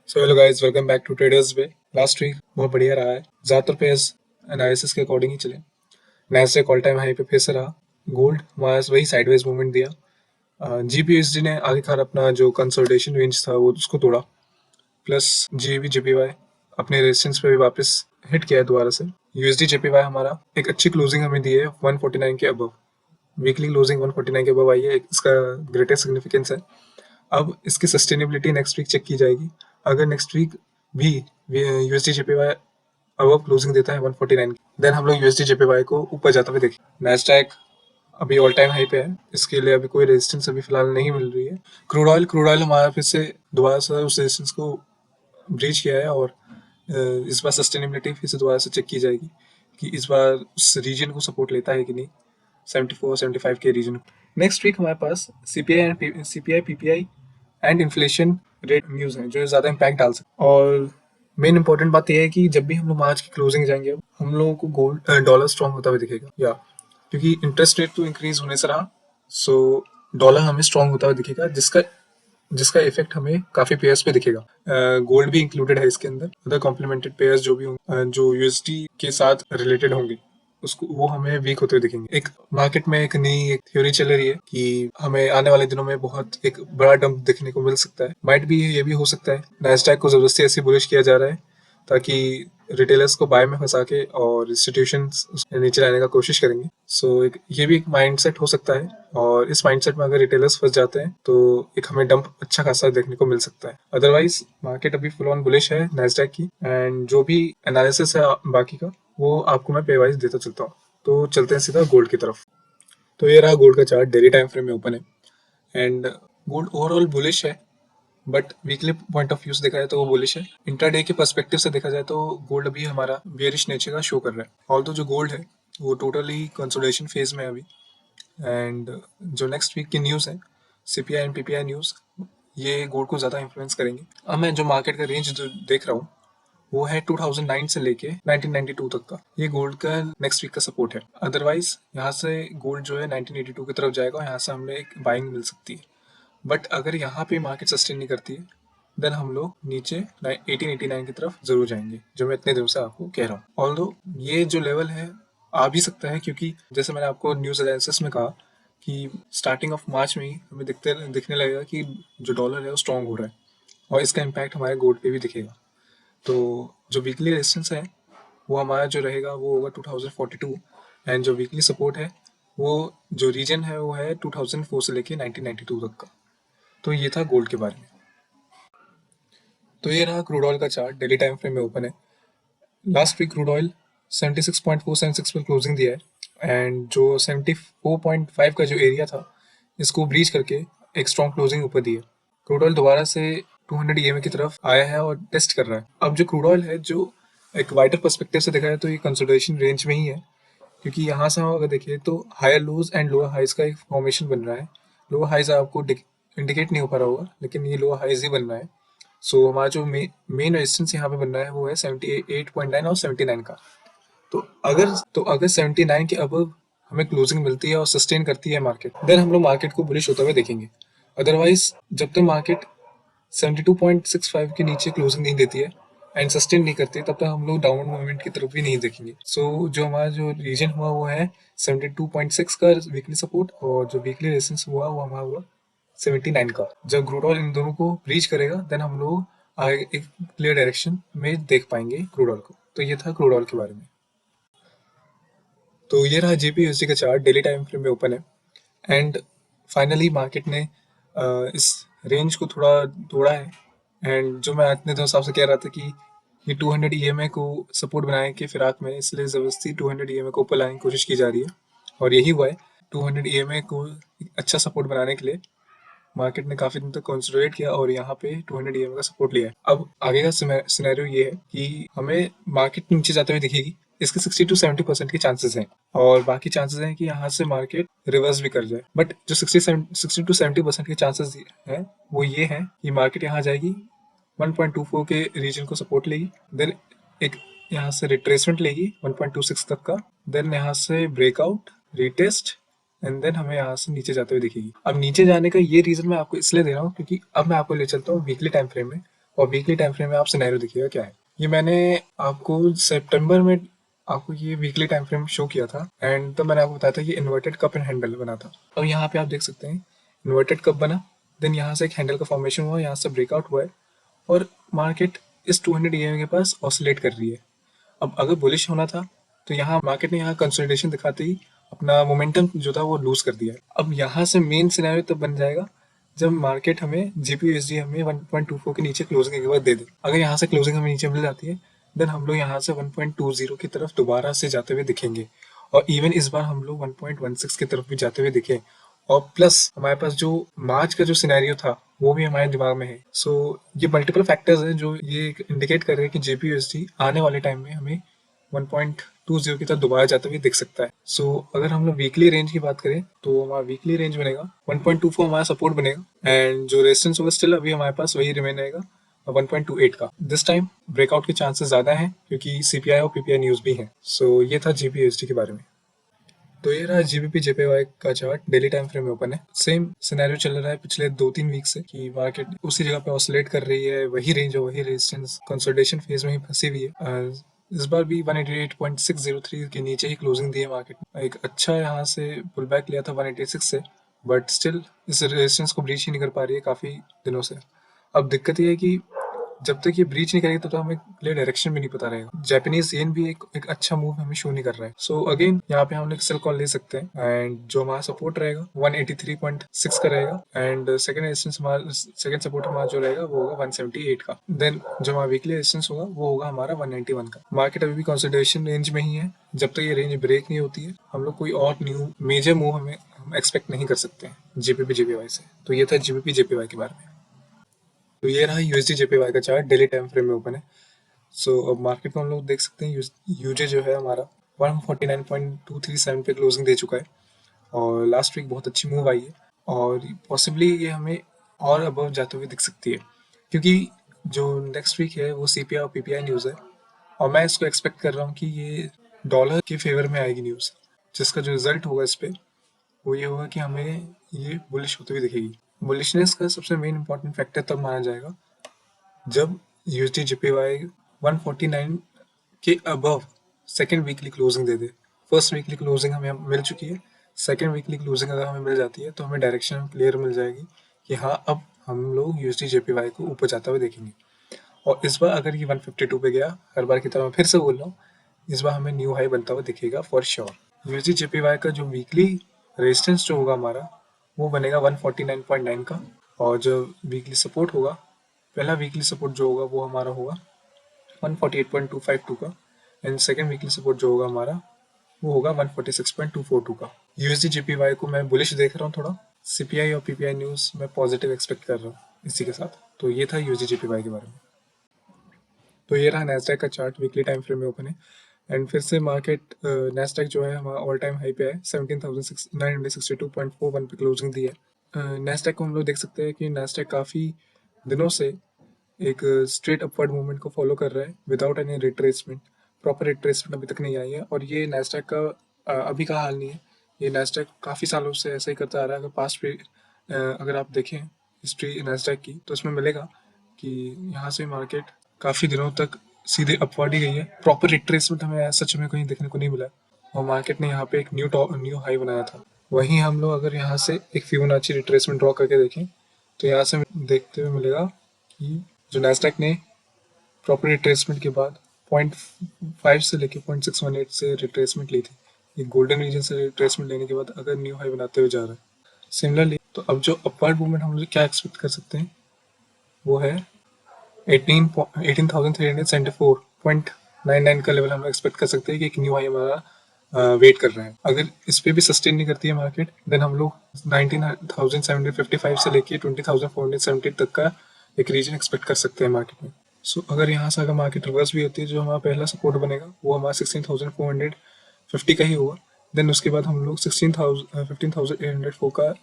So hello guys, welcome back to traders way. Last week बहुत बढ़िया रहा है। ज़्यादातर पेयर्स एनालिसिस के अकॉर्डिंग ही चले। नैस्डैक ऑल टाइम हाई पे फिर से रहा। गोल्ड वहाँ वही साइडवेज मूवमेंट दिया। जीपीयूएसडी ने आखिरकार अपना जो कंसोलिडेशन रेंज था वो उसको तोड़ा। प्लस जीबी जेपीवाई अपने रेजिस्टेंस पे भी वापस हिट किया है दोबारा से। यूएसडी जेपीवाई हमारा एक अच्छी क्लोजिंग हमें दी है 149 के अबव। वीकली क्लोजिंग 149 के अबव आई है, इसका ग्रेटेस्ट सिग्निफिकेंस है। अब इसकी सस्टेनेबिलिटी नेक्स्ट वीक चेक की जाएगी। अगर नेक्स्ट वीक भी यूएसडी जेपीवाई अब क्लोजिंग देता है 149, देन हम लोग यूएसडी जेपीवाई को ऊपर जाता हुआ देखें। नैस्डैक अभी ऑल टाइम हाई पे है, इसके लिए अभी कोई रेजिस्टेंस अभी फिलहाल नहीं मिल रही है। क्रूड ऑयल हमारा फिर से दोबारा से उस रेजिस्टेंस को ब्रीच किया है और इस बार सस्टेनेबिलिटी फिर से दोबारा से चेक की जाएगी कि इस बार उस रीजन को सपोर्ट लेता है कि नहीं, 74-75 के रीजन। नेक्स्ट वीक हमारे पास CPI PPI and inflation rate news है जो ज़्यादा इम्पैक्ट डाल सकते हैं। और मेन इंपॉर्टेंट बात यह है कि जब भी हम लोग मार्च की क्लोजिंग जाएंगे हम लोगों को गोल्ड डॉलर स्ट्रॉन्ग होता हुआ दिखेगा, या क्योंकि इंटरेस्ट रेट तो इंक्रीज होने से रहा, सो डॉलर हमें स्ट्रॉन्ग होता हुआ दिखेगा, जिसका जिसका इफेक्ट हमें काफी पेयर्स पे दिखेगा। गोल्ड भी इंक्लूडेड है इसके अंदर। अदर कॉम्प्लीमेंटेड पेयर्स जो भी होंगे, जो यूएसडी के साथ रिलेटेड होंगे, उसको वो हमें वीक होते हुए दिखेंगे। एक मार्केट में एक नई एक थ्योरी चल रही है कि हमें आने वाले दिनों में बहुत एक बड़ा डंप देखने को मिल सकता है। माइट भी ये भी हो सकता है नैस्डैक को जबरदस्ती ऐसी बुलिश किया जा रहा है ताकि रिटेलर्स को बाय में फंसा के और इंस्टीट्यूशंस नीचे लाने का कोशिश करेंगे। सो एक ये भी एक माइंडसेट हो सकता है, और इस माइंडसेट में अगर रिटेलर्स फंस जाते हैं तो एक हमें डंप अच्छा खासा देखने को मिल सकता है। अदरवाइज मार्केट अभी फुल ऑन बुलिश है नैस्डैक की, एंड जो भी एनालिसिस है बाकी का वो आपको मैं पे वाइज देता चलता हूँ। तो चलते हैं सीधा गोल्ड की तरफ। तो ये रहा गोल्ड का चार्ट, डेली टाइम फ्रेम में ओपन है एंड गोल्ड ओवरऑल बुलिश है, but weekly point of view से देखा जाए तो वो बुलिश है। इंट्राडे के पर्सपेक्टिव से देखा जाए तो गोल्ड अभी हमारा बेयरिश नेचर का शो कर रहा है। ऑल्दो जो गोल्ड है वो टोटली कंसोलिडेशन फेज में है अभी, एंड जो नेक्स्ट वीक की न्यूज़ है सीपीआई एंड पीपीआई न्यूज़, ये गोल्ड को ज़्यादा इन्फ्लुएंस करेंगे। अब मैं जो मार्केट का रेंज जो देख रहा हूँ वो है 2009 से लेके 1992 तक का। ये गोल्ड का नेक्स्ट वीक का सपोर्ट है। अदरवाइज यहाँ से गोल्ड जो है 1982 की तरफ जाएगा, यहाँ से हमें एक बाइंग मिल सकती है। बट अगर यहाँ पे मार्केट सस्टेन नहीं करती है देन हम लोग नीचे 1889 की तरफ जरूर जाएंगे, जो मैं इतने दिनों से आपको कह रहा हूँ। ऑल्दो ये जो लेवल है आ भी सकता है, क्योंकि जैसे मैंने आपको न्यूज़ एनालिसिस में कहा कि स्टार्टिंग ऑफ मार्च में ही हमें दिखने लगेगा कि जो डॉलर है वो स्ट्रॉन्ग हो रहा है, और इसका इम्पैक्ट हमारे गोल्ड पे भी दिखेगा। तो जो वीकली रेजिस्टेंस है वो हमारा जो रहेगा वो होगा 2042, एंड जो वीकली सपोर्ट है वो जो रीजन है वो है 2004 से लेके 1992 तक का। तो ये था गोल्ड के बारे में। तो ये रहा क्रूड ऑयल का चार्ट, डेली टाइम फ्रेम में ओपन है। लास्ट वीक क्रूड ऑयल 76.476 पर क्लोजिंग दिया है, एंड जो 74.5 का जो एरिया था इसको ब्रीच करके एक स्ट्रॉन्ग क्लोजिंग ऊपर दी है। क्रूड ऑयल दोबारा से 200 ईएमए की तरफ आया है और टेस्ट कर रहा है। अब जो क्रूड ऑयल है जो एक वाइडर पर्सपेक्टिव से देखा जाए तो ये कंसोलिडेशन रेंज में ही है, क्योंकि यहाँ से हम अगर देखें तो higher lows and lower highs का एक फॉर्मेशन बन रहा है। लोअर हाइज आपको इंडिकेट नहीं हो पा रहा होगा, लेकिन ये लोअर हाइज ही बन रहा है। सो हमारा जो मेन रेजिस्टेंस यहाँ पे बन रहा है वो है 78.9 और 79 का। तो अगर 79 के अबव हमें क्लोजिंग मिलती है और सस्टेन करती है मार्केट, देन हम लोग मार्केट को बुलिश होता हुआ देखेंगे। अदरवाइज जब तक मार्केट 72.65 के नीचे क्लोजिंग नहीं देती है एंड सस्टेन नहीं करती, तब तक हम लोग डाउनवर्ड मूवमेंट की तरफ भी नहीं देखेंगे। सो जो हमारा जो रीजन हुआ वो है 72.6 का वीकली सपोर्ट, और जो वीकली रेजिस्टेंस हुआ वो हमारा हुआ 79 का। जब क्रूड ऑयल इन दोनों को रीच करेगा देन हम लोग आगे एक क्लियर डायरेक्शन में देख पाएंगे क्रूड ऑयल को। तो ये था क्रूड ऑयल के बारे में। तो ये रहा जीपीयूएसडी का चार्ट, डेली टाइम फ्रेम में ओपन है, एंड फाइनली मार्केट ने इस रेंज को थोड़ा तोड़ा है। एंड जो मैं इतने दिनों से कह रहा था कि ये 200 ईएमए को सपोर्ट बनाने के फिराक में, इसलिए ज़बरदस्ती 200 ईएमए को ऊपर लाने की कोशिश की जा रही है, और यही हुआ है। 200 ईएमए को अच्छा सपोर्ट बनाने के लिए मार्केट ने काफी दिन तक कंसोलिडेट किया और यहाँ पे 200 ईएमए का सपोर्ट लिया है। अब आगे का सिनेरियो ये है कि हमें मार्केट नीचे जाते हुए दिखेगी, इसके 60-70% के चांसेस हैं, और बाकी चांसेस हैं कि यहाँ से मार्केट रिवर्स भी कर जाए। बट जो 60-70% के चांसेस हैं वो ये हैं कि मार्केट यहाँ जाएगी, 1.24 के रीजन को सपोर्ट लेगी, देन एक यहाँ से रिट्रेसमेंट लेगी 1.26 तक का, देन यहाँ से ब्रेकआउट, रीटेस्ट, एंड देन हमें यहाँ से नीचे जाते हुए दिखेगी। अब नीचे जाने का ये रीजन मैं आपको इसलिए दे रहा हूँ क्योंकि अब मैं आपको ले चलता हूँ वीकली टाइम फ्रेम में, और वीकली टाइम फ्रेम में आप सिनेरियो देखिएगा क्या है। ये मैंने आपको सितंबर में आपको ये वीकली टाइम फ्रेम शो किया था, एंड तो मैंने आपको बताया था कि इन्वर्टेड कप एंड हैंडल बना था। अब यहाँ पे आप देख सकते हैं इन्वर्टेड कप बना, देन यहाँ से एक हैंडल का फॉर्मेशन हुआ, यहाँ से ब्रेकआउट हुआ है और मार्केट इस 200 EM के पास ऑसिलेट कर रही है। अब अगर बुलिश होना था तो यहाँ मार्केट ने यहाँ कंसोलिडेशन दिखाते ही अपना मोमेंटम जो था वो लूज कर दिया है। अब यहाँ से मेन सिनेरियो तब बन जाएगा जब मार्केट हमें जीपीयूएसडी हमें 1.24 के नीचे क्लोजिंग के बाद दे दे। अगर यहाँ से क्लोजिंग हमें नीचे मिल जाती है देन हम लोग यहाँ से 1.20 की तरफ दोबारा से जाते हुए दिखेंगे, और इवन इस बार हम लोग 1.16 की तरफ भी जाते हुए दिखे। और प्लस हमारे पास जो मार्च का जो सिनेरियो था वो भी हमारे दिमाग में है। सो ये मल्टीपल फैक्टर्स हैं जो ये इंडिकेट कर रहे हैं कि जेपीयूएसडी आने वाले टाइम में हमें 1.20 की तरफ दोबारा जाते हुए दिख सकता है। सो अगर हम लोग वीकली रेंज की बात करें तो हमारा वीकली रेंज बनेगा 1.24 हमारा सपोर्ट बनेगा, एंड जो रेजिस्टेंस होगा स्टिल अभी हमारे पास वही रिमेन रहेगा 1.28 का। दिस टाइम ब्रेकआउट के चांसेस ज्यादा हैं क्योंकि सीपीआई और पीपीआई न्यूज भी हैं। सो ये था जीपीयूएसडी के बारे में। तो ये रहा जीबीपी जेपीवाई का चार्ट, डेली टाइम फ्रेम में ओपन है। सेम सिनेरियो चल रहा है पिछले 2-3 वीक से कि मार्केट उसी जगह पे ऑसिलेट कर रही है, वही रेंज और वही रेजिस्टेंस कंसोलिडेशन फेज में ही फंसी हुई है। इस बार भी 188.603 के नीचे ही क्लोजिंग दी है मार्केट ने। एक अच्छा यहाँ से पुल बैक लिया था 186 से, बट स्टिल इस रेजिस्टेंस को ब्रीच ही नहीं कर पा रही है काफी दिनों से। अब दिक्कत ये है कि जब तक ये ब्रीच नहीं करेगी तब तक हमें क्लियर डायरेक्शन भी नहीं पता रहेगा। जापानीज येन भी एक अच्छा मूव हमें शो नहीं कर रहा है। सो अगेन यहाँ पे हम लोग सेल कॉल ले सकते हैं, एंड जो हमारा सपोर्ट रहेगा 183.6 का रहेगा, एंड सेकंड रेजिस्टेंस हमारा सेकंड सपोर्ट हमारा जो रहेगा वो होगा 178 का। देन जो हमारा वीकली रेजिस्टेंस होगा वो होगा हमारा 191 का। मार्केट अभी भी कंसोलिडेशन रेंज में ही है। जब तक ये रेंज ब्रेक नहीं होती है हम लोग कोई और न्यू मेजर मूव हम एक्सपेक्ट नहीं कर सकते हैं जीपीपी जेपीवाई से। तो ये था जीपीपी जेपीवाई के बारे में। तो ये रहा यूएसडी जेपीवाई का चार्ट, डेली टाइम फ्रेम में ओपन है। सो अब मार्केट को हम लोग देख सकते हैं यूजे जो है हमारा 149.237 पे क्लोजिंग दे चुका है, और लास्ट वीक बहुत अच्छी मूव आई है, और पॉसिबली ये हमें और अबव जाते हुए दिख सकती है क्योंकि जो नेक्स्ट वीक है वो सीपीआई और पीपीआई न्यूज़ है, और मैं इसको एक्सपेक्ट कर रहा हूँ कि ये डॉलर के फेवर में आएगी न्यूज़, जिसका जो रिजल्ट होगा इस पे वो ये होगा कि हमें ये बुलिश होते हुए दिखेगी। बुलिशनेस का सबसे मेन इंपॉर्टेंट फैक्टर तब माना जाएगा जब यूएसडी जेपीवाई 149 के अबव सेकेंड वीकली क्लोजिंग दे दे। फर्स्ट वीकली क्लोजिंग हमें मिल चुकी है, सेकेंड वीकली क्लोजिंग अगर हमें मिल जाती है तो हमें डायरेक्शन क्लियर मिल जाएगी कि हाँ अब हम लोग यूएसडी जेपीवाई को ऊपर जाता हुआ देखेंगे। और इस बार अगर ये 152 पे गया, हर बार की तरह मैं फिर से बोल रहा हूँ, इस बार हमें न्यू हाई बनता हुआ दिखेगा फॉर श्योर। यूएसडी जेपीवाई का जो वीकली रेजिस्टेंस जो होगा हमारा वो बनेगा 149.9 का, और जो वीकली सपोर्ट होगा, पहला वीकली सपोर्ट जो होगा वो हमारा होगा 148.252 का, एंड सेकेंड वीकली सपोर्ट जो होगा हमारा वो होगा 146.242 का। यूएसडी जेपीवाई को मैं बुलिश देख रहा हूँ थोड़ा, सीपीआई और पीपीआई न्यूज़ मैं पॉजिटिव एक्सपेक्ट कर रहा हूँ इसी के साथ। तो ये था यूएसडी जेपीवाई के बारे में। तो ये रहा नैस्डैक का चार्ट, वीकली टाइम फ्रेम में ओपन है, एंड फिर से मार्केट नैस्डैक जो है हमारा ऑल टाइम हाई पे है 17,962.41 पे क्लोजिंग दी है। नैस्डैक को हम लोग देख सकते हैं कि नैस्डैक काफ़ी दिनों से एक स्ट्रेट अपवर्ड मूवमेंट को फॉलो कर रहा है without any retracement. Proper retracement अभी तक नहीं आई है, और ये नैस्डैक का अभी का हाल नहीं है। ये नैस्डैक काफ़ी सालों से ऐसा ही करता आ रहा है। अगर पास्ट पे अगर आप देखें हिस्ट्री नैस्डैक की तो उसमें मिलेगा कि यहाँ से मार्केट काफ़ी दिनों तक सीधे अपवर्ड ही गई है। प्रॉपर रिट्रेसमेंट हमें सच में कहीं देखने को नहीं मिला, और मार्केट ने यहाँ पे एक न्यू हाई बनाया था। वहीं हम लोग अगर यहाँ से एक फिबोनाची रिट्रेसमेंट ड्रॉ करके देखें तो यहाँ से देखते हुए मिलेगा कि जो नैस्डैक ने प्रॉपर रिट्रेसमेंट के बाद 0.5 से लेके 0.618 से रिट्रेसमेंट ली थी, ये गोल्डन रीजन से रिट्रेसमेंट लेने के बाद अगर न्यू हाई बनाते हुए जा रहा है सिमिलरली, तो अब जो अपवर्ड मूवमेंट हम लोग क्या एक्सपेक्ट कर सकते हैं वो है 18,374.99 का लेवल हम लोग एक्सपेक्ट कर सकते हैं कि एक न्यू हाई हमारा वेट कर रहा है। अगर इस पे भी सस्टेन नहीं करती है मार्केट देन हम लोग 19,755 से लेके 20,470 तक का एक रीजन एक्सपेक्ट कर सकते हैं मार्केट में। सो अगर यहाँ से अगर मार्केट रिवर्स भी होती है, जो हमारा पहला सपोर्ट बनेगा वो हमारा 16,450 का ही होगा, देन उसके बाद हम लोग 15,804 का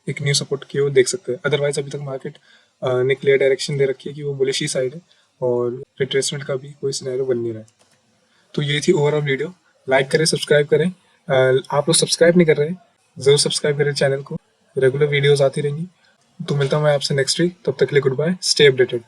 एक न्यू सपोर्ट की ओर देख सकते हैं। अदरवाइज अभी तक मार्केट ने क्लियर डायरेक्शन दे रखी है कि वो बुलिश ही साइड है, और रिट्रेसमेंट का भी कोई सिनेरियो बन नहीं रहा है। तो ये थी ओवरऑल वीडियो। लाइक करें, सब्सक्राइब करें। आप लोग सब्सक्राइब नहीं कर रहे हैं, जरूर सब्सक्राइब करें चैनल को, रेगुलर वीडियोस आती रहेंगी। तो मिलता हूँ मैं आपसे नेक्स्ट वीक, तब तक के लिए गुड बाय, स्टे अपडेटेड।